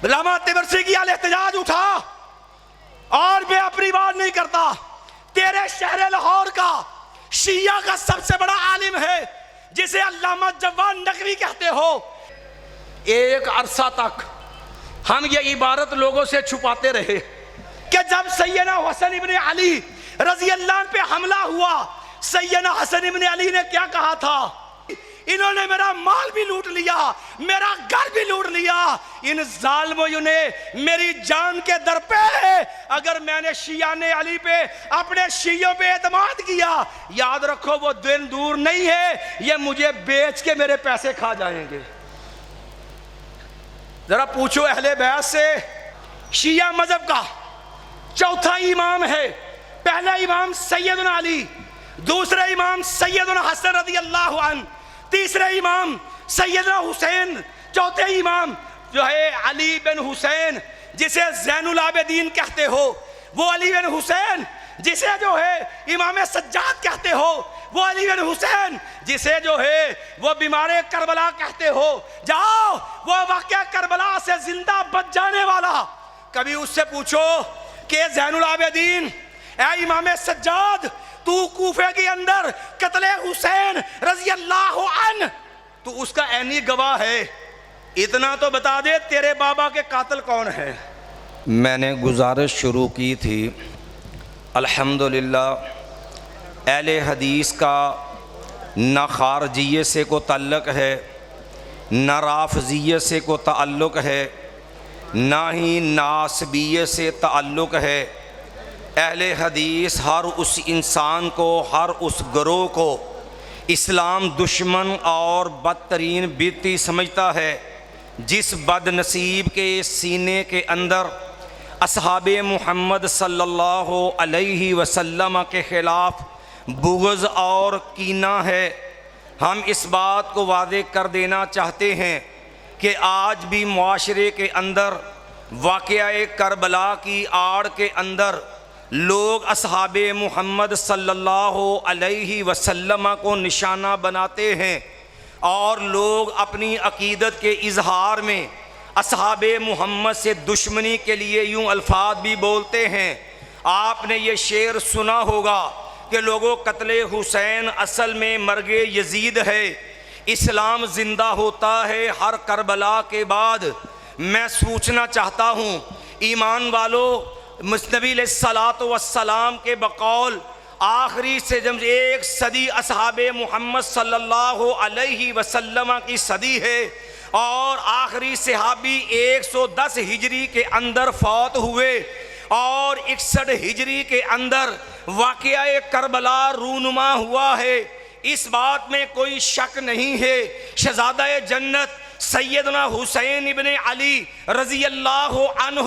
علامہ طبرسی کی احتجاج اٹھا اور میں اپنی بات نہیں کرتا، تیرے شہر لاہور کا شیعہ کا سب سے بڑا عالم ہے جسے علامہ جواد نقوی کہتے ہو، ایک عرصہ تک ہم یہ عبارت لوگوں سے چھپاتے رہے کہ جب سیدنا حسن ابن علی رضی اللہ عنہ پہ حملہ ہوا، سیدنا حسن ابن علی نے کیا کہا تھا؟ انہوں نے میرا مال بھی لوٹ لیا، میرا گھر بھی لوٹ لیا، ان ظالموں نے میری جان کے در پہ ہے۔ اگر میں نے شیعان علی پہ اپنے شیعوں پہ اعتماد کیا، یاد رکھو وہ دن دور نہیں ہے، یہ مجھے بیچ کے میرے پیسے کھا جائیں گے۔ ذرا پوچھو اہل بیت سے، شیعہ مذہب کا چوتھا امام ہے، پہلا امام سیدنا علی، دوسرا امام سیدنا حسن رضی اللہ عنہ، تیسرا امام سیدنا حسین، چوتھے امام جو ہے علی بن حسین جسے زین العابدین کہتے ہو، وہ علی بن حسین جسے جو ہے امام سجاد کہتے ہو، وہ علی بن حسین جسے جو ہے وہ بیمار کربلا کہتے ہو، جاؤ وہ واقعہ کربلا سے زندہ بچ جانے والا، کبھی اس سے پوچھو کہ زین العابدین، اے امام سجاد، تو کوفے کے اندر قتل حسین رضی اللہ عنہ تو اس کا عینی گواہ ہے، اتنا تو بتا دے تیرے بابا کے قاتل کون ہے؟ میں نے گزارش شروع کی تھی، الحمدللہ اہل حدیث کا نہ خارجیے سے کو تعلق ہے، نہ رافضیے سے کو تعلق ہے، نہ ہی ناسبیے سے تعلق ہے۔ اہل حدیث ہر اس انسان کو، ہر اس گروہ کو اسلام دشمن اور بدترین بدعتی سمجھتا ہے جس بد نصیب کے سینے کے اندر اصحاب محمد صلی اللہ علیہ وسلم کے خلاف بغض اور کینہ ہے۔ ہم اس بات کو واضح کر دینا چاہتے ہیں کہ آج بھی معاشرے کے اندر واقعہ کربلا کی آڑ کے اندر لوگ اصحاب محمد صلی اللہ علیہ وسلم کو نشانہ بناتے ہیں، اور لوگ اپنی عقیدت کے اظہار میں اصحاب محمد سے دشمنی کے لیے یوں الفاظ بھی بولتے ہیں۔ آپ نے یہ شعر سنا ہوگا کہ لوگوں قتل حسین اصل میں مرگ یزید ہے، اسلام زندہ ہوتا ہے ہر کربلا کے بعد۔ میں سوچنا چاہتا ہوں ایمان والو، نبی علیہ الصلوۃ والسلام کے بقول آخری سے جب ایک صدی اصحاب محمد صلی اللہ علیہ وسلم کی صدی ہے، اور آخری صحابی 110 ہجری کے اندر فوت ہوئے، اور 61 ہجری کے اندر واقعہ کربلا رونما ہوا ہے، اس بات میں کوئی شک نہیں ہے۔ شہزادہ جنت سیدنا حسین ابن علی رضی اللہ عنہ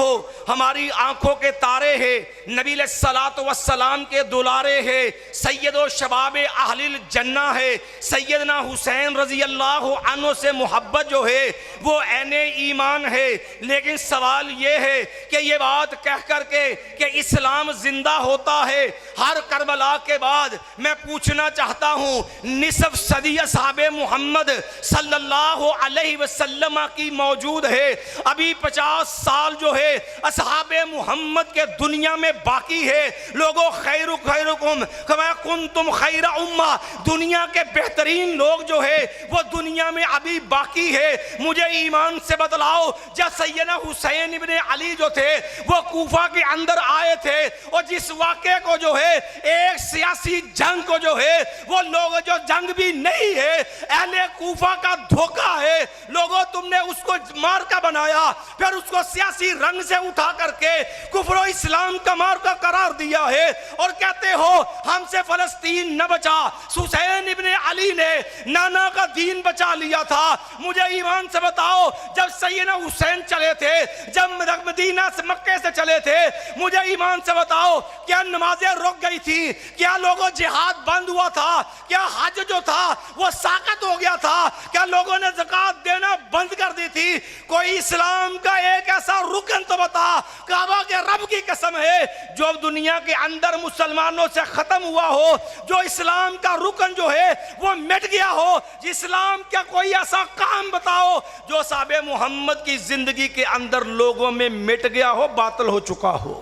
ہماری آنکھوں کے تارے ہیں، نبی علیہ الصلوۃ والسلام کے دلارے ہیں، سید و شباب اہل الجنہ ہے۔ سیدنا حسین رضی اللہ عنہ سے محبت جو ہے وہ عین ایمان ہے، لیکن سوال یہ ہے کہ یہ بات کہہ کر کے کہ اسلام زندہ ہوتا ہے ہر کربلا کے بعد، میں پوچھنا چاہتا ہوں نصف صدی اصحاب محمد صلی اللہ علیہ وسلم کی موجود ہے، ابھی 50 سال جو ہے اصحاب محمد کے دنیا میں باقی ہے۔ لوگوں خیرکم کما کنتم خیر امہ، دنیا کے بہترین لوگ جو ہے وہ دنیا میں ابھی باقی ہے۔ مجھے ایمان سے بتلاؤ، جب سیدنا حسین ابن علی جو تھے وہ کوفہ کے اندر آئے تھے، اور جس واقعے کو جو ہے ایک سیاسی جنگ کو جو ہے وہ لوگ جو جنگ بھی نہیں ہے، اہل کوفہ کا دھوکہ ہے، لوگوں تم نے اس کو مارکا بنایا، پھر اس کو سیاسی رنگ سے اٹھا کر کے کفر و اسلام کا مارکا قرار دیا ہے، اور کہتے ہو ہم سے فلسطین نہ بچا، حسین ابن علی نے نانا کا دین بچا لیا تھا۔ مجھے ایمان سے بتاؤ، جب سیدنا حسین چلے تھے، جب مدینہ سے مکے سے چلے تھے، مجھے ایمان سے بتاؤ کیا نمازیں رک گئی تھی؟ کیا لوگوں جہاد بند ہوا تھا؟ کیا حج جو تھا وہ ساقط ہو گیا تھا؟ کیا لوگوں نے زکوٰۃ دینا بند کر دی تھی؟ کوئی اسلام کا ایک ایسا ایسا رکن تو بتا، کعبہ کے رب کی قسم ہے جو دنیا کے اندر مسلمانوں سے ختم ہوا ہو، جو اسلام کا رکن جو ہے وہ مٹ گیا ہو، اسلام کا کوئی ایسا کام بتاؤ جو صحابہ محمد کی زندگی کے اندر لوگوں میں مٹ گیا ہو، باطل ہو چکا ہو۔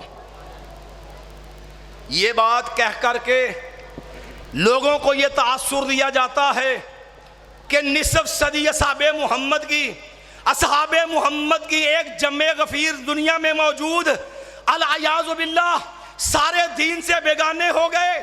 یہ بات کہہ کر کے لوگوں کو یہ تاثر دیا جاتا ہے کہ نصف صدی اصحاب محمد کی ایک جمع غفیر دنیا میں موجود، العیاذ باللہ سارے دین سے بیگانے ہو گئے،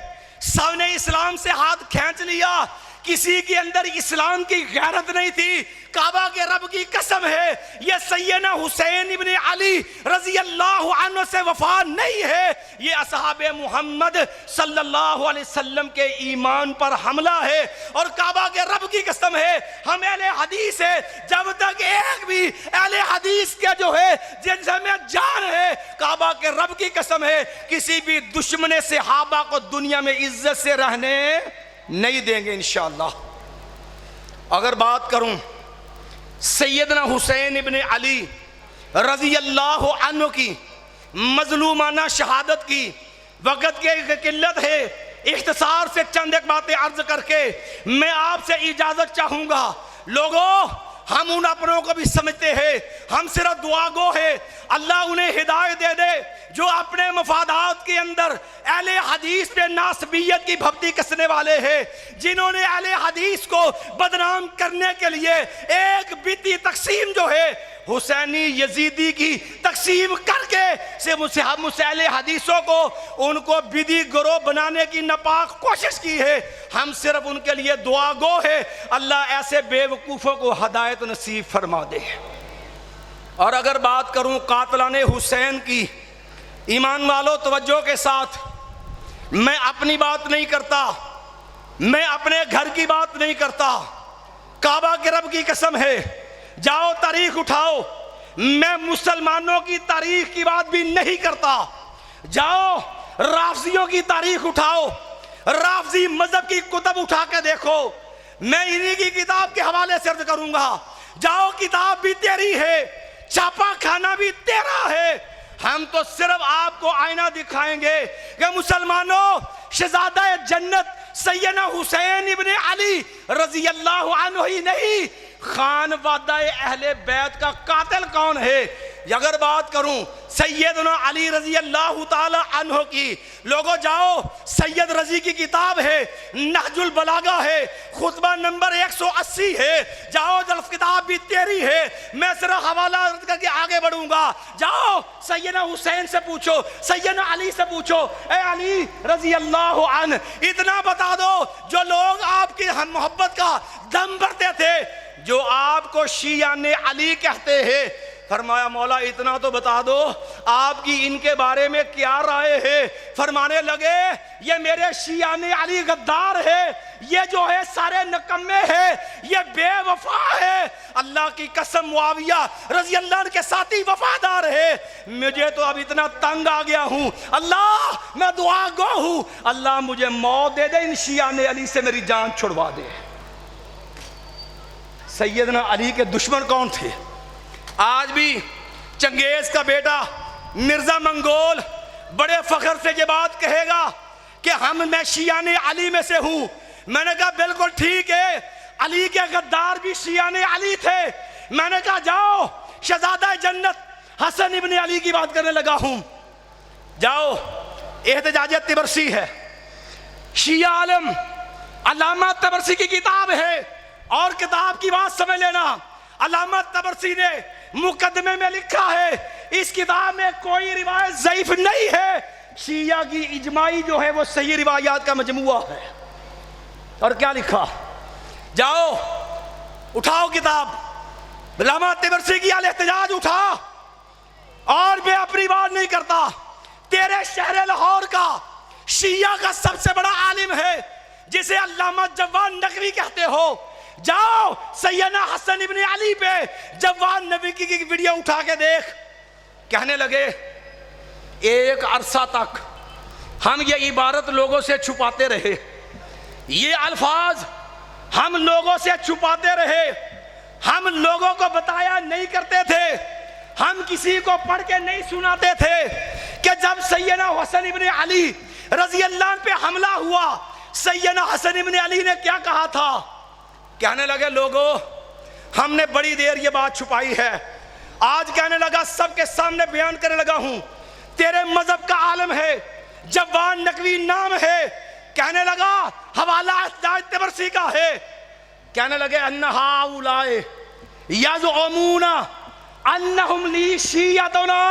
سب نے اسلام سے ہاتھ کھینچ لیا، کسی کے اندر اسلام کی غیرت نہیں تھی۔ کعبہ کے رب کی قسم ہے یہ سیدنا حسین ابن علی رضی اللہ عنہ سے وفا نہیں ہے، یہ اصحاب محمد صلی اللہ علیہ وسلم کے ایمان پر حملہ ہے۔ اور کعبہ کے رب کی قسم ہے ہم اہل حدیث ہے، جب تک ایک بھی اہل حدیث کے جو ہے جن سے میں جان ہے، کعبہ کے رب کی قسم ہے کسی بھی دشمن صحابہ کو دنیا میں عزت سے رہنے نہیں دیں گے انشاءاللہ۔ اگر بات کروں سیدنا حسین ابن علی رضی اللہ عنہ کی مظلومانہ شہادت کی، وقت کی قلت ہے، اختصار سے چند ایک باتیں عرض کر کے میں آپ سے اجازت چاہوں گا۔ لوگوں، ہم ان اپنوں کو بھی سمجھتے ہیں، ہم صرف دعا گو ہے، اللہ انہیں ہدایت دے دے جو اپنے مفادات کے اندر اہل حدیث پہ ناسبیت کی بھپتی کسنے والے ہیں، جنہوں نے اہل حدیث کو بدنام کرنے کے لیے ایک بدعتی تقسیم جو ہے حسینی یزیدی کی تقسیم کر کے سے اہل حدیثوں کو ان کو بدعی گروہ بنانے کی ناپاک کوشش کی ہے۔ ہم صرف ان کے لیے دعا گو ہے، اللہ ایسے بے وقوفوں کو ہدایت نصیب فرما دے۔ اور اگر بات کروں قاتلان حسین کی، ایمان والو توجہ کے ساتھ، میں اپنی بات نہیں کرتا، میں اپنے گھر کی بات نہیں کرتا، کعبہ کے رب کی قسم ہے جاؤ تاریخ اٹھاؤ، میں مسلمانوں کی تاریخ کی بات بھی نہیں کرتا، جاؤ رافضیوں کی تاریخ اٹھاؤ، رافضی مذہب کی کتب اٹھا کے دیکھو، میں انہی کی کتاب کے حوالے سے عرض کروں گا، جاؤ کتاب بھی تیری ہے، چھاپا کھانا بھی تیرا ہے، ہم تو صرف آپ کو آئینہ دکھائیں گے کہ مسلمانوں شہزادہ جنت سیدنا حسین ابن علی رضی اللہ عنہ ہی نہیں، خانوادہ اہل بیت کا قاتل کون ہے۔ اگر بات کروں سیدنا علی رضی اللہ تعالی عنہ کی، لوگوں جاؤ سید رضی کی کتاب ہے، نہج البلاغہ ہے، خطبہ نمبر 180 ہے، جاؤ جلف کتاب بھی تیری ہے، میں صرف حوالہ کر کے آگے بڑھوں گا، جاؤ سیدنا حسین سے پوچھو، سیدنا علی سے پوچھو، اے علی رضی اللہ عنہ اتنا بتا دو جو لوگ آپ کی ہم محبت کا دم بھرتے تھے، جو آپ کو شیعان علی کہتے ہیں، فرمایا مولا اتنا تو بتا دو آپ کی ان کے بارے میں کیا رائے ہے۔ فرمانے لگے یہ میرے شیعان علی غدار ہے، یہ جو ہے سارے نکمے ہیں، یہ بے وفا ہے، اللہ کی قسم معاویہ رضی اللہ عنہ کے ساتھی وفادار ہے، مجھے تو اب اتنا تنگ آ گیا ہوں، اللہ میں دعا گو ہوں، اللہ مجھے موت دے دے، ان شیعان علی سے میری جان چھڑوا دے۔ سیدنا علی کے دشمن کون تھے؟ آج بھی چنگیز کا بیٹا مرزا منگول بڑے فخر سے یہ بات کہے گا کہ میں شیعان علی میں سے ہوں۔ میں نے کہا بالکل ٹھیک ہے، علی کے غدار بھی شیعان علی تھے۔ میں نے کہا جاؤ شہزادہ جنت حسن ابن علی کی بات کرنے لگا ہوں، جاؤ احتجاج طبرسی ہے، شیعہ عالم علامہ طبرسی کی کتاب ہے، اور کتاب کی بات سمجھ لینا، علامہ طبرسی نے مقدمے میں لکھا ہے اس کتاب میں کوئی روایت ضعیف نہیں ہے، شیعہ کی اجماعی جو ہے وہ صحیح روایات کا مجموعہ ہے۔ اور کیا لکھا؟ جاؤ اٹھاؤ کتاب علامہ طبرسی کی الاحتجاج اٹھا، اور میں اپنی بات نہیں کرتا، تیرے شہر لاہور کا شیعہ کا سب سے بڑا عالم ہے جسے علامہ جواد نقوی کہتے ہو، جاؤ سیدنا حسن ابن علی پہ جواد نبی کی ویڈیو اٹھا کے دیکھ۔ کہنے لگے ایک عرصہ تک ہم یہ عبارت لوگوں سے چھپاتے رہے، یہ الفاظ ہم لوگوں سے چھپاتے رہے، ہم لوگوں کو بتایا نہیں کرتے تھے، ہم کسی کو پڑھ کے نہیں سناتے تھے کہ جب سیدنا حسن ابن علی رضی اللہ عنہ پہ حملہ ہوا، سیدنا حسن ابن علی نے کیا کہا تھا؟ کہنے لگے لوگو ہم نے بڑی دیر یہ بات چھپائی ہے، آج کہنے لگا سب کے سامنے بیان کرنے لگا ہوں، تیرے مذہب کا عالم ہے، جوان نقوی نام ہے، کہنے لگا حوالہ احتجاج طبرسی کا ہے، کہنے لگے انہا اولائے یزعمون انہم لی شیعتنا،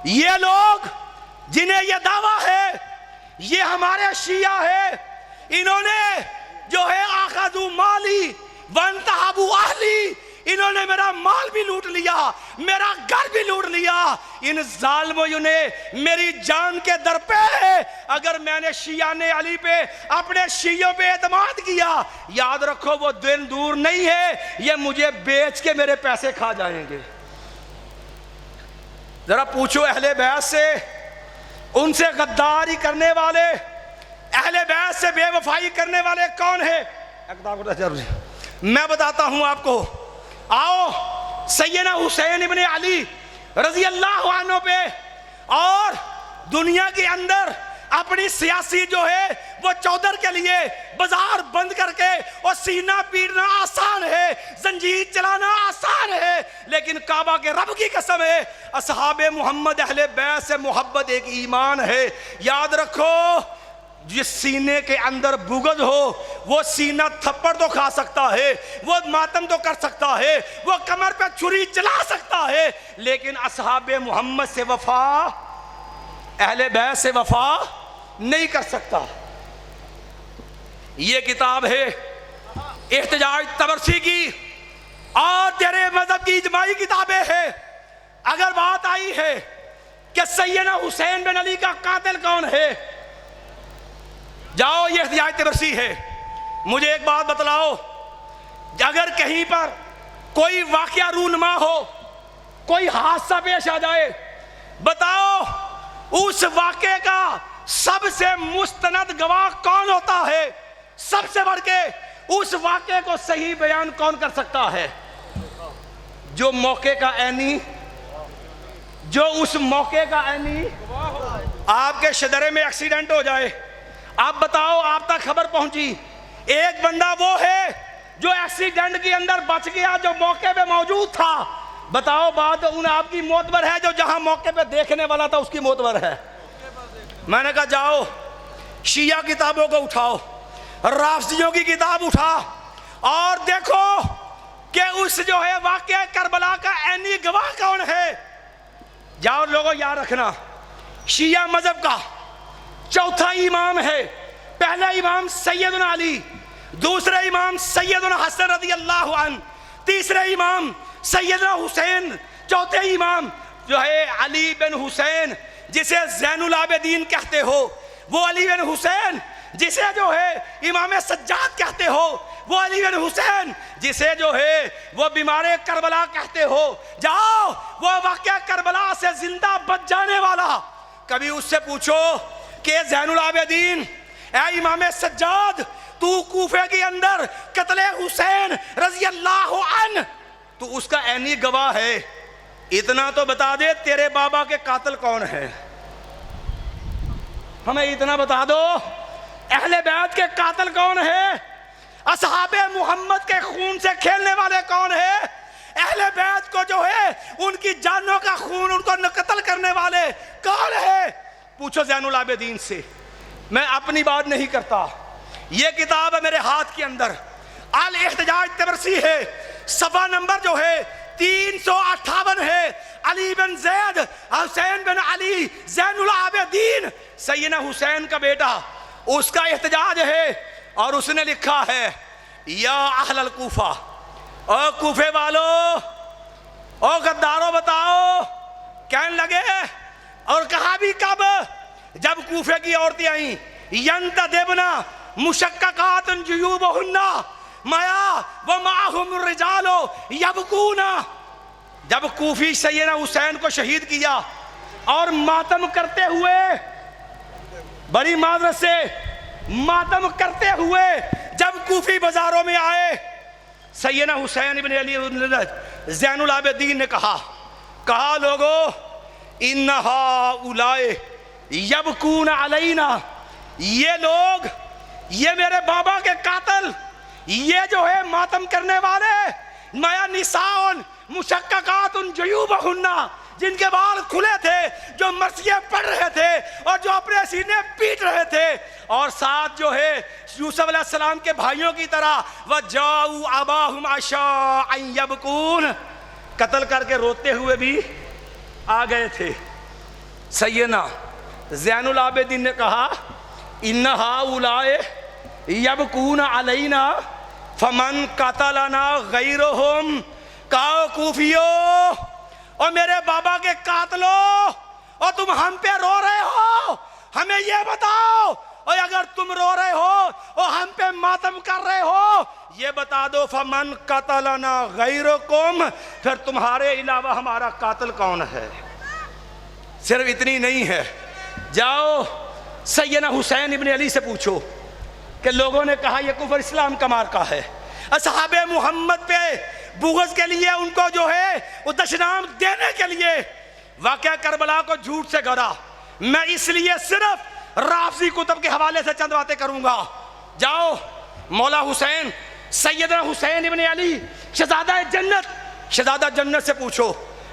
یہ لوگ جنہیں یہ دعویٰ ہے یہ ہمارے شیعہ ہے، انہوں نے جو ہے آخذو مالی وانتہبو اہلی، انہوں نے میرا مال بھی لوٹ لیا، میرا گھر بھی لوٹ لیا، ان ظالموں نے میری جان کے در پہ ہے۔ اگر میں نے شیعہ علی پہ اپنے شیعوں پہ اعتماد کیا، یاد رکھو وہ دن دور نہیں ہے، یہ مجھے بیچ کے میرے پیسے کھا جائیں گے۔ ذرا پوچھو اہل بیت سے، ان سے غداری کرنے والے، اہل بیت سے بے وفائی کرنے والے کون ہیں؟ میں بتاتا ہوں آپ کو، آؤ سیدنا حسین ابن علی رضی اللہ عنہ پہ اور دنیا کے اندر اپنی سیاسی جو ہے وہ چودر کے لیے بازار بند کر کے اور سینہ پیٹنا آسان ہے، زنجیر چلانا آسان ہے، لیکن کعبہ کے رب کی قسم ہے اصحاب محمد اہل بیت سے محبت ایک ایمان ہے۔ یاد رکھو جس سینے کے اندر بغض ہو وہ سینہ تھپڑ تو کھا سکتا ہے، وہ ماتم تو کر سکتا ہے، وہ کمر پہ چھری چلا سکتا ہے، لیکن اصحاب محمد سے وفا، اہل بیت سے وفا نہیں کر سکتا۔ یہ کتاب ہے احتجاج طبرسی کی اور تیرے مذہب کی اجماعی کتابیں ہیں۔ اگر بات آئی ہے کہ سیدنا حسین بن علی کا قاتل کون ہے، جاؤ یہ احتجاج طبرسی ہے، مجھے ایک بات بتلاؤ، اگر کہیں پر کوئی واقعہ رونما ہو، کوئی حادثہ پیش آ جائے، بتاؤ اس واقعے کا سب سے مستند گواہ کون ہوتا ہے؟ سب سے بڑھ کے اس واقعے کو صحیح بیان کون کر سکتا ہے؟ جو موقع کا عینی، جو اس موقع کا عینی۔ آپ کے شجرے میں ایکسیڈنٹ ہو جائے، آپ بتاؤ آپ تک خبر پہنچی، ایک بندہ وہ ہے جو ایکسیڈنٹ کے اندر بچ گیا، جو موقع پہ موجود تھا، بتاؤ بات ان آپ کی معتبر ہے جو جہاں موقع پہ دیکھنے والا تھا اس کی معتبر ہے؟ میں نے کہا جاؤ شیعہ کتابوں کو اٹھاؤ، رافضیوں کی کتاب اٹھا اور دیکھو کہ اس جو ہے واقعہ کربلا کا عینی گواہ کون ہے۔ جاؤ لوگوں یاد رکھنا، شیعہ مذہب کا چوتھا امام ہے، پہلا امام سیدنا علی، دوسرا امام سیدنا حسن رضی اللہ عنہ، تیسرا امام سیدنا حسین، چوتھے امام جو ہے علی بن حسین جسے زین العابدین کہتے ہو، وہ علی بن حسین جسے جو ہے امام سجاد کہتے ہو، وہ علی بن حسین جسے جو ہے وہ بیمار کربلا کہتے ہو۔ جاؤ وہ واقعہ کربلا سے زندہ بچ جانے والا، کبھی اس سے پوچھو کہ زین العابدین، اے امام سجاد، تو کوفے کے اندر قتل حسین رضی اللہ عنہ تو اس کا عینی گواہ ہے، اتنا تو بتا دے تیرے بابا کے قاتل کون ہے؟ ہمیں اتنا بتا دو اہل بیت کے قاتل کون ہے؟ اصحاب محمد کے خون سے کھیلنے والے کون ہیں؟ اہل بیت کو جو ہے ان کی جانوں کا خون ان کو قتل کرنے والے کون ہیں؟ پوچھو زین العابدین سے۔ میں اپنی بات نہیں کرتا، یہ کتاب ہے میرے ہاتھ کے اندر، الاحتجاج طبرسی ہے، صفحہ نمبر جو ہے 358 ہے، علی بن زید حسین بن علی زین العابدین سیدنا حسین کا بیٹا، اس کا احتجاج ہے اور اس نے لکھا ہے یا اہل الکوفہ، او کوفے والو، او غدارو بتاؤ، کہنے لگے اور کہا بھی کب؟ جب کوفے کی عورتیں آئیں، ینتدبنا مشککات جیوبہن مایا ومعہم الرجال یبکون، جب کوفی سیدنا حسین کو شہید کیا اور ماتم کرتے ہوئے، بڑی معذرت سے ماتم کرتے ہوئے جب کوفی بازاروں میں آئے، سیدنا حسین ابن علی زین العابدین نے کہا کہا لوگو انہا اولائے یبکون علینا، یہ لوگ، یہ میرے بابا کے قاتل، یہ جو ہے ماتم کرنے والے، مایا نساؤن مشققات جیوبہن، جن کے بال کھلے تھے، جو مرثیے پڑھ رہے تھے اور جو اپنے سینے پیٹ رہے تھے، اور ساتھ جو ہے یوسف علیہ السلام کے بھائیوں کی طرح وَجَاءُوا أَبَاهُمْ عَشَاءً يَبْكُونَ، قتل کر کے روتے ہوئے بھی آ گئے تھے۔ سیدنا زین العابدین نے کہا اِنَّ هَؤُلَاءِ يَبْكُونَ عَلَيْنَا فَمَنْ قَتَلَنَا غَيْرُهُمْ، کہو کوفیو اور میرے بابا کے قاتلوں، اور تم ہم پہ رو رہے ہو، ہمیں یہ بتاؤ، اور اگر تم رو رہے ہو اور ہم پہ ماتم کر رہے ہو، یہ بتا دو فَمَنْ قَتَلَنَا غَيْرُكُمْ، پھر تمہارے علاوہ ہمارا قاتل کون ہے؟ صرف اتنی نہیں ہے، جاؤ سیدنا حسین ابن علی سے پوچھو کہ لوگوں نے کہا یہ کفر اسلام کا مارکہ ہے، اصحاب محمد پہ بغض کے لیے ان کو جو ہے وہ دشنام دینے کے لیے واقعہ کربلا کو جھوٹ سے گھڑا۔ میں اس لیے صرف رافضی کتب کے حوالے سے چند باتیں کروں گا۔ جاؤ مولا حسین، سیدنا حسین ابن علی شہزادہ جنت سے پوچھو،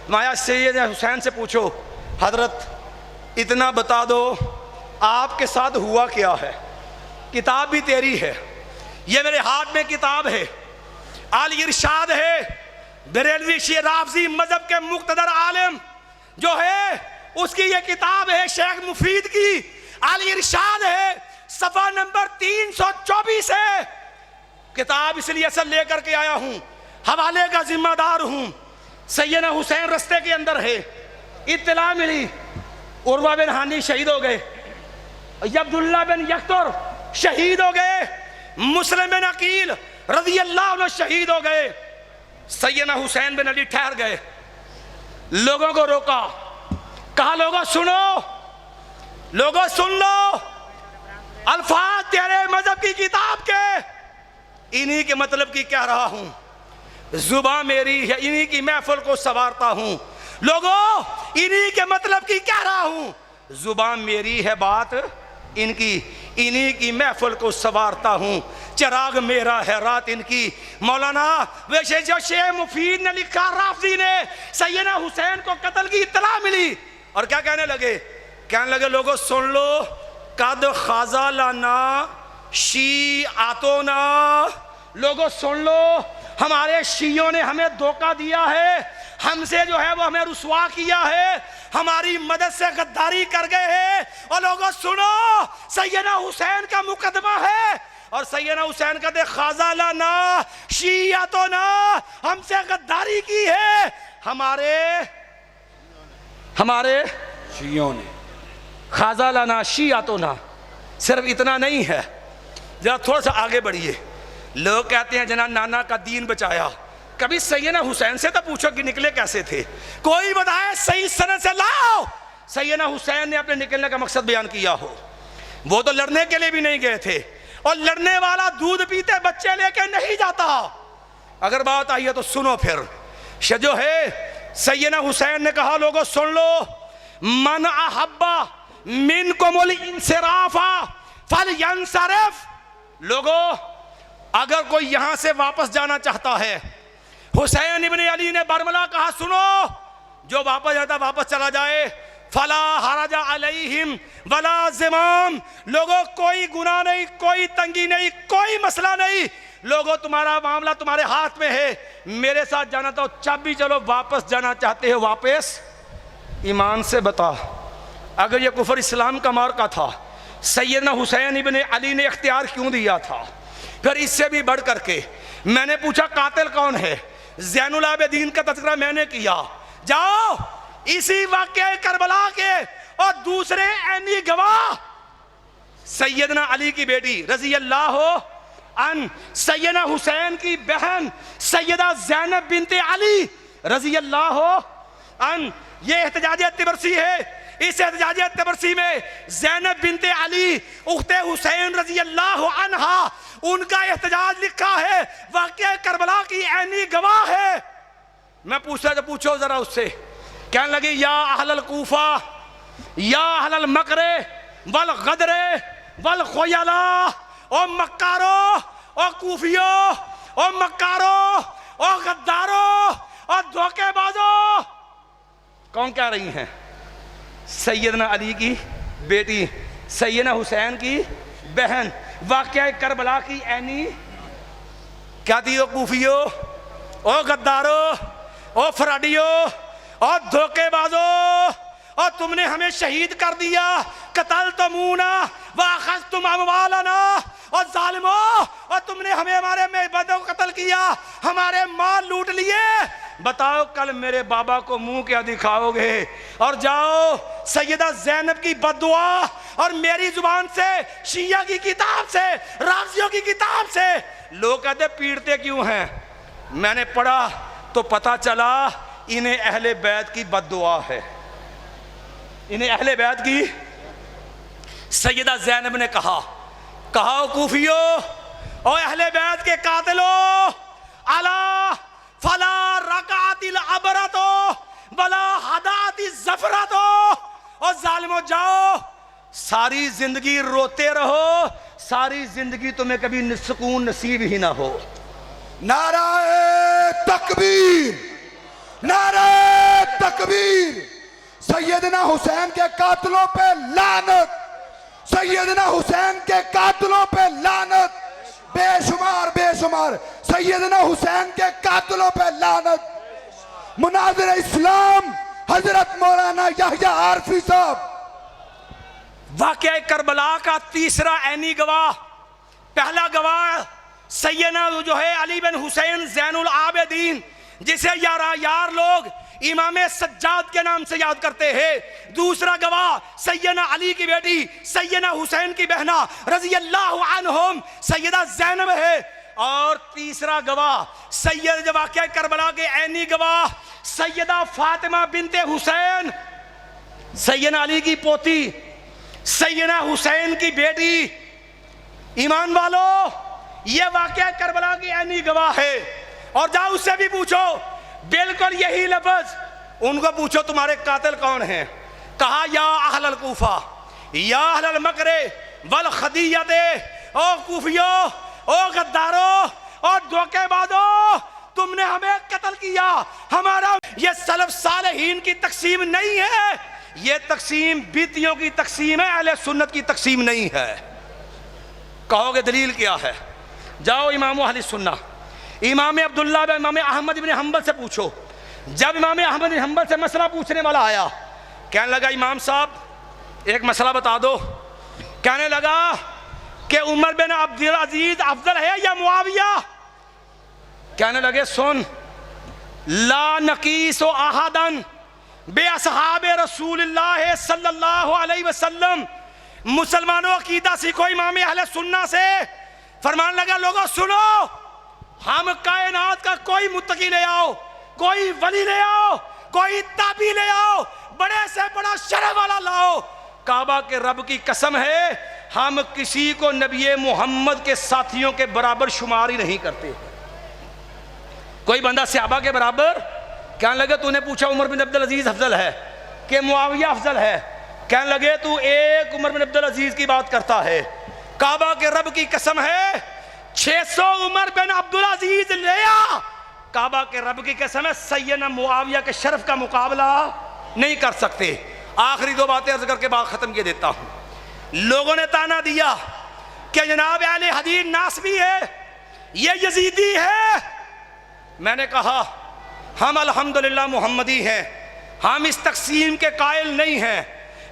مایا سیدنا حسین سے پوچھو، حضرت اتنا بتا دو آپ کے ساتھ ہوا کیا ہے؟ کتاب بھی تیری ہے، یہ میرے ہاتھ میں کتاب ہے، الارشاد ہے، بریلوی شیعہ رافضی مذہب کے مقتدر عالم جو ہے اس کی یہ کتاب ہے شیخ مفید کی، الارشاد ہے، صفحہ نمبر 324 ہے۔ کتاب اس لیے سے لے کر کے آیا ہوں، حوالے کا ذمہ دار ہوں۔ سیدنا حسین رستے کے اندر ہے، اطلاع ملی عروہ بن ہانی شہید ہو گئے، عبداللہ بن یکتر شہید ہو گئے، مسلم بن عقیل رضی اللہ عنہ شہید ہو گئے۔ سیدنا حسین بن علی ٹھہر گئے، لوگوں کو روکا، کہا لوگوں سنو، لوگوں سن لو، الفاظ تیرے مذہب کی کتاب کے، انہی کے مطلب کی کہہ رہا ہوں، زبان میری ہے، انہی کی محفل کو سوارتا ہوں، لوگوں انہی کے مطلب کی کہہ رہا ہوں، زبان میری ہے، بات ان کی، انہی کی محفل کو سوارتا ہوں، چراغ میرا ہے، رات ان کی۔ مولانا ویسے جو شیخ مفید نے لکھا، رافضی نے سیدنا حسین کو قتل کی اطلاع ملی اور کیا کہنے لگے لوگوں سن لو، قد خاضا لنا شیعتنا، لوگوں سن لو ہمارے شیعوں نے ہمیں دھوکہ دیا ہے، ہم سے جو ہے وہ ہمیں رسوا کیا ہے، ہماری مدد سے غداری کر گئے ہیں، اور لوگوں سنو سیدنا حسین کا مقدمہ ہے، اور سیدنا حسین کہتے خاضا لنا شیعتنا، ہم سے غداری کی ہے ہمارے شیعوں نے، خاضا لنا شیعتنا۔ صرف اتنا نہیں ہے، ذرا تھوڑا سا آگے بڑھیے۔ لوگ کہتے ہیں جناب نانا کا دین بچایا، کبھی سیدنا حسین سے تو پوچھو کہ نکلے کیسے تھے، کوئی بتائے صحیح سند سے لاؤ سیدنا حسین نے اپنے نکلنے کا مقصد بیان کیا ہو۔ وہ تو لڑنے کے لیے بھی نہیں گئے تھے، اور لڑنے والا دودھ پیتے بچے لے کے نہیں جاتا۔ اگر بات آئی ہے تو سنو پھر، جو ہے سیدنا حسین نے کہا لوگوں سن لو، من احبا منکم الانصراف فلینصرف، لوگوں اگر کوئی یہاں سے واپس جانا چاہتا ہے، حسین ابن علی نے برملا کہا سنو، جو واپس جاتا واپس چلا جائے، فلا حرج علیہم ولا زمام، لوگوں کوئی گناہ نہیں، کوئی تنگی نہیں، کوئی مسئلہ نہیں، لوگوں تمہارا معاملہ تمہارے ہاتھ میں ہے، میرے ساتھ جانا تو چابی چلو، واپس جانا چاہتے ہو واپس ایمان سے بتا۔ اگر یہ کفر اسلام کا مارکہ تھا، سیدنا حسین ابن علی نے اختیار کیوں دیا تھا؟ پھر اس سے بھی بڑھ کر کے میں نے پوچھا قاتل کون ہے، زین العابدین کا تذکرہ میں نے کیا، جاؤ اسی واقعہ کربلا کے اور دوسرے عینی گواہ سیدنا علی کی بیٹی رضی اللہ عنہ، سیدنا حسین کی بہن سیدہ زینب بنت علی رضی اللہ عنہ، یہ احتجاج طبرسی ہے، اس احتجاج طبرسی میں زینب بنت علی اخت حسین رضی اللہ عنہا، ان کا احتجاج لکھا ہے، واقعہ کربلا کی عینی گواہ ہے۔ میں پوچھتا تو پوچھو ذرا اس سے کہنے لگی یا اہل الکوفہ یا اہل المکر والغدر والخیلاء، او مکارو، او کوفیو، او مکارو، او غدارو، او دھوکے بازو۔ کون کہہ رہی ہیں؟ سیدنا علی کی بیٹی، سیدنا حسین کی بہن، واقعہ کربلا کی عینی کیا تھی؟ او کوفیو، او غدارو، او فراڈیو، او دھوکے بازو، اور تم نے ہمیں شہید کر دیا، قتلتمونا واخذتم اموالنا، اور ظالمو، اور تم نے ہمیں ہمارے معبدوں کو قتل کیا، ہمارے مال لوٹ لیے۔ بتاؤ کل میرے بابا کو منہ کیا دکھاؤ گے؟ اور جاؤ سیدہ زینب کی بددعا اور میری زبان سے، شیعہ کی کتاب سے، رافضیوں کی کتاب سے لوگ کہتے پیٹتے کیوں ہیں؟ میں نے پڑھا تو پتہ چلا انہیں اہل بیت کی بددعا ہے، انہیں اہل بیت کی۔ سیدہ زینب نے کہا کوفیو، او اہل بیت کے قاتلو، الا فلا رکعت العبرت ولا ہدات الظفرت، اور ظالمو جاؤ ساری زندگی روتے رہو، ساری زندگی تمہیں کبھی سکون نصیب ہی نہ ہو۔ نعرہ تکبیر، نعرہ تکبیر، سیدنا حسین کے قاتلوں پہ لعنت، سیدنا حسین کے قاتلوں پہ لعنت، بے شمار بے شمار سیدنا حسین کے قاتلوں پہ لعنت۔ مناظر اسلام حضرت مولانا یحییٰ عارفی صاحب۔ واقعہ کربلا کا تیسرا عینی گواہ، پہلا گواہ سیدنا جو ہے علی بن حسین زین العابدین، جسے یار لوگ امام سجاد کے نام سے یاد کرتے ہیں۔ دوسرا گواہ سیدنا علی کی بیٹی سیدنا حسین کی بہنہ رضی اللہ عنہم سیدہ زینب ہے، اور تیسرا گواہ سید واقعہ کربلا کے عینی گواہ سیدہ فاطمہ بنت حسین، سیدنا علی کی پوتی، سیدنا حسین کی بیٹی۔ ایمان والو، یہ واقعہ کربلا کی عینی گواہ ہے، اور جاؤ اس سے بھی پوچھو بالکل یہی لفظ، ان کو پوچھو تمہارے قاتل کون ہیں؟ کہا یا اہل الکوفہ یا اہل المکر والخدیۃ، او کوفیو، او غدارو، اور دھوکے بازو، تم نے ہمیں قتل کیا، ہمارا یہ سلف صالحین کی تقسیم نہیں ہے، یہ تقسیم بیتیوں کی تقسیم ہے، اہل سنت کی تقسیم نہیں ہے۔ کہو گے دلیل کیا ہے؟ جاؤ امام اہل سنت امام عبداللہ بن امام احمد بن حنبل سے پوچھو۔ جب امام احمد بن حنبل سے مسئلہ پوچھنے والا آیا، کہنے لگا امام صاحب ایک مسئلہ بتا دو۔ کہنے لگا کہ عمر بن عبدالعزیز افضل ہے یا معاویہ؟ کہنے لگے سن، لا نقیس احدا باصحاب رسول اللہ صلی اللہ علیہ وسلم۔ مسلمانوں عقیدہ سیکھو امام اہل سنت سے۔ فرمان لگا لوگوں سنو، ہم کائنات کا کوئی متقی لے آؤ، کوئی ولی لے آؤ، کوئی تابعی لے آؤ، بڑے سے بڑا شرف والا لاؤ، کعبہ کے رب کی قسم ہے ہم کسی کو نبی محمد کے ساتھیوں کے برابر شمار ہی نہیں کرتے۔ کوئی بندہ صحابہ کے برابر؟ کہنے لگے تو نے پوچھا عمر بن عبدالعزیز افضل ہے کہ معاویہ افضل ہے؟ کہنے لگے تو ایک عمر بن عبدالعزیز کی بات کرتا ہے، کعبہ کے رب کی قسم ہے 600 عمر بن عبدالعزیز لیا، کعبہ کے رب کی قسم ہے سیدنا معاویہ کے شرف کا مقابلہ نہیں کر سکتے۔ آخری دو باتیں عرض کر کے بات ختم کیے دیتا ہوں۔ لوگوں نے تانا دیا کہ جناب اہل حدیث ناسبی ہے، یہ یزیدی ہے۔ میں نے کہا ہم الحمدللہ محمدی ہیں، ہم اس تقسیم کے قائل نہیں ہیں،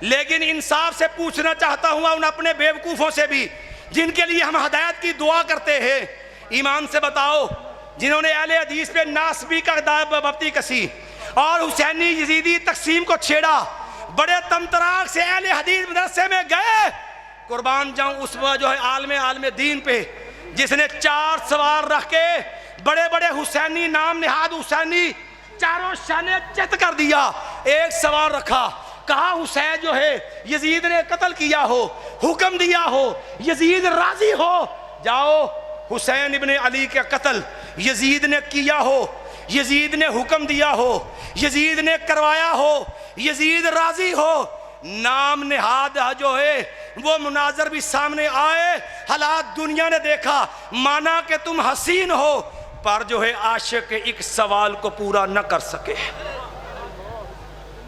لیکن انصاف سے پوچھنا چاہتا ہوں ان اپنے بیوقوفوں سے بھی جن کے لیے ہم ہدایت کی دعا کرتے ہیں، ایمان سے بتاؤ جنہوں نے اہل حدیث پہ ناسبی کا بپتی کسی اور حسینی یزیدی تقسیم کو چھیڑا، بڑے تمتراک سے اہل حدیث مدرسے میں گئے، قربان جاؤں اس جو ہے عالم دین پہ جس نے 4 سوار رکھ کے بڑے بڑے حسینی نام نہاد حسینی چاروں شانے چت کر دیا، ایک سوار رکھا، کہا حسین جو ہے یزید نے قتل کیا ہو، حکم دیا ہو، یزید راضی ہو، جاؤ حسین ابن علی کے قتل یزید نے کیا ہو، یزید نے حکم دیا ہو، یزید نے کروایا ہو، یزید راضی ہو، نام نہاد جو ہے وہ مناظر بھی سامنے آئے، حالات دنیا نے دیکھا، مانا کہ تم حسین ہو، پر جو ہے عاشق ایک سوال کو پورا نہ کر سکے۔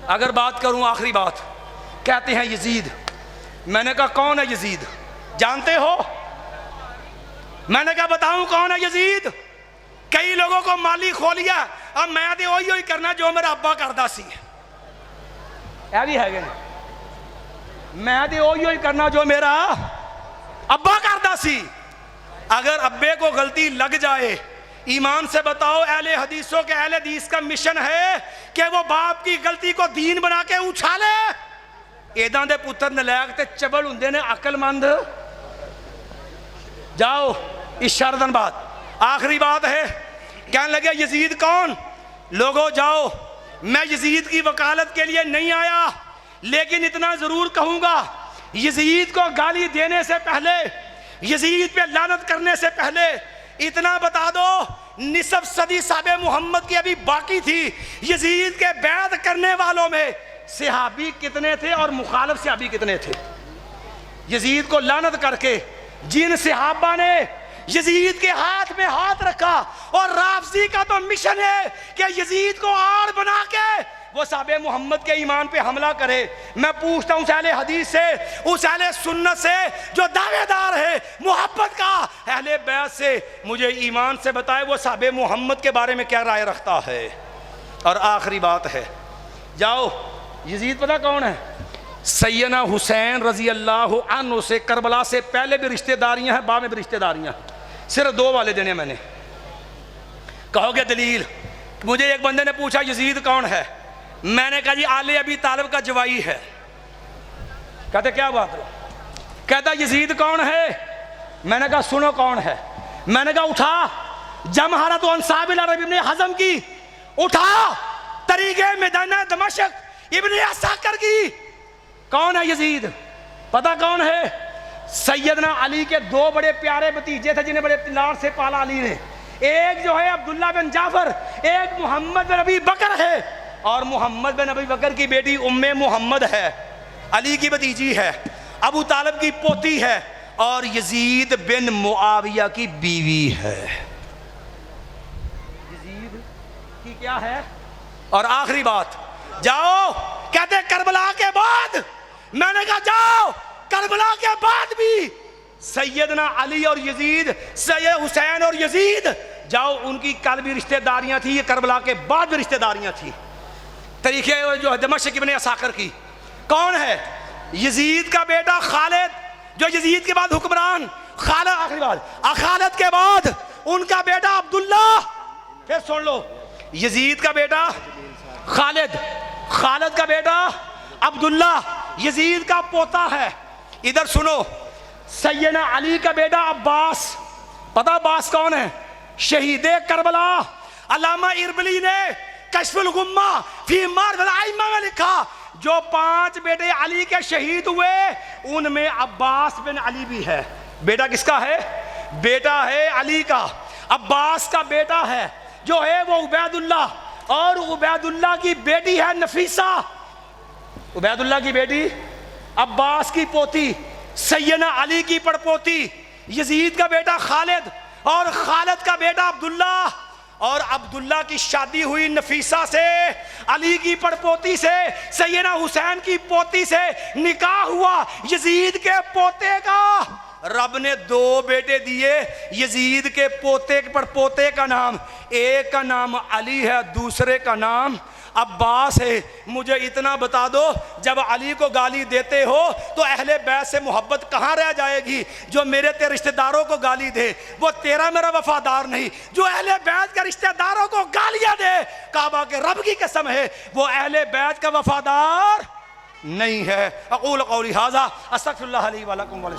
اگر بات کروں آخری بات، کہتے ہیں یزید، میں نے کہا کون ہے یزید؟ جانتے ہو؟ میں نے کہا بتاؤں کون ہے یزید؟ کئی لوگوں کو مالی کھولیا، اب میں دے وہی کرنا جو میرا ابا کردہ سی ہے بھی ہے گا نہیں، میں دے وہی کرنا جو میرا ابا کردہ سی۔ اگر ابے کو غلطی لگ جائے، ایمان سے بتاؤ، اہل حدیثوں کے اہل حدیث کا مشن ہے کہ وہ باپ کی غلطی کو دین بنا کے اچھالے۔ ایداں دے پتر نلائق تے چبل ہوندے نے عقل مند۔ جاؤ اس شردن بات، آخری بات ہے، کہنے لگے یزید کون؟ لوگوں جاؤ، میں یزید کی وکالت کے لیے نہیں آیا، لیکن اتنا ضرور کہوں گا، یزید کو گالی دینے سے پہلے، یزید پہ لعنت کرنے سے پہلے اتنا بتا دو، نصف صدی صحابہ محمد کی ابھی باقی تھی، یزید کے بیعت کرنے والوں میں صحابی کتنے تھے اور مخالف صحابی کتنے تھے؟ یزید کو لعنت کر کے جن صحابہ نے یزید کے ہاتھ میں ہاتھ رکھا، اور رافضی کا تو مشن ہے کہ یزید کو آڑ بنا کے وہ صحابہ محمد کے ایمان پہ حملہ کرے۔ میں پوچھتا ہوں اس اہل حدیث سے، اس اہل سنت سے جو دعوے دار ہے محبت کا، اہل بیت سے، مجھے ایمان سے بتائے وہ صحابہ محمد کے بارے میں کیا رائے رکھتا ہے۔ اور آخری بات ہے، جاؤ یزید پتہ کون ہے؟ سیدنا حسین رضی اللہ عنہ سے کربلا سے پہلے بھی رشتہ داریاں ہیں، بعد میں بھی رشتہ داریاں ہیں، صرف دو والے دینے میں نے۔ کہو گے دلیل؟ مجھے ایک بندے نے پوچھا یزید کون ہے؟ میں نے کہا جی آل ابی طالب کا جوائی ہے۔ کہتے کیا بات ہے؟ کہتا یزید کون ہے؟ میں نے کہا سنو کون ہے۔ میں نے کہا اٹھا جمہرۃ انصاب العرب ابن حزم کی، اٹھا طریقے میدانہ دمشق ابن عساکر کی۔ کون ہے یزید؟ پتہ کون ہے؟ سیدنا علی کے دو بڑے پیارے بھتیجے تھے جنہیں بڑے لاڑ سے پالا علی نے، ایک جو ہے عبداللہ بن جعفر، ایک محمد بن ابی بکر ہے، اور محمد بن ابی بکر کی بیٹی ام محمد ہے، علی کی بھتیجی ہے، ابو طالب کی پوتی ہے، اور یزید بن معاویہ کی بیوی ہے۔ یزید کی کیا ہے؟ اور آخری بات، جاؤ کہتے کربلا کے بعد، میں نے کہا جاؤ کربلا کے بعد بھی سیدنا علی اور یزید، سید حسین اور یزید، جاؤ ان کی کل بھی رشتہ داریاں تھی، یہ کربلا کے بعد بھی رشتہ داریاں تھی۔ طریقے جو دمشق ابن عساکر کی کون ہے؟ یزید کا بیٹا خالد، جو یزید کے بعد حکمران، خالد آخری بات، خالد کے بعد ان کا بیٹا عبداللہ، پھر سن لو، یزید کا بیٹا خالد، خالد کا بیٹا عبداللہ، یزید کا پوتا ہے۔ ادھر سنو، سیدنا علی کا بیٹا عباس، پتہ عباس کون ہے؟ شہید کربلا۔ علامہ اربلی نے کشف الغمہ فی معرفۃ الائمہ میں لکھا، جو 5 بیٹے علی کے شہید ہوئے ان میں عباس بن علی بھی ہے۔ بیٹا کس کا ہے؟ بیٹا ہے علی کا، عباس کا بیٹا ہے جو ہے وہ عبید اللہ، اور عبید اللہ کی بیٹی ہے نفیسہ، عبید اللہ کی بیٹی، عباس کی پوتی، سیدنا علی کی پڑپوتی، یزید کا بیٹا خالد، اور خالد کا بیٹا عبداللہ، اور عبداللہ کی شادی ہوئی نفیسہ سے، علی کی پڑپوتی سے، سیدنا حسین کی پوتی سے نکاح ہوا یزید کے پوتے کا۔ رب نے 2 بیٹے دیے، یزید کے پوتے پر پوتے کا نام، ایک کا نام علی ہے، دوسرے کا نام عباس ہے۔ مجھے اتنا بتا دو، جب علی کو گالی دیتے ہو تو اہل بیت سے محبت کہاں رہ جائے گی؟ جو میرے تیرے رشتہ داروں کو گالی دے وہ تیرا میرا وفادار نہیں، جو اہل بیت کے رشتہ داروں کو گالیاں دے، کعبہ کے رب کی قسم ہے وہ اہل بیت کا وفادار نہیں ہے۔ اقول قولی ھذا استغفر اللہ لی ولکم ولسائر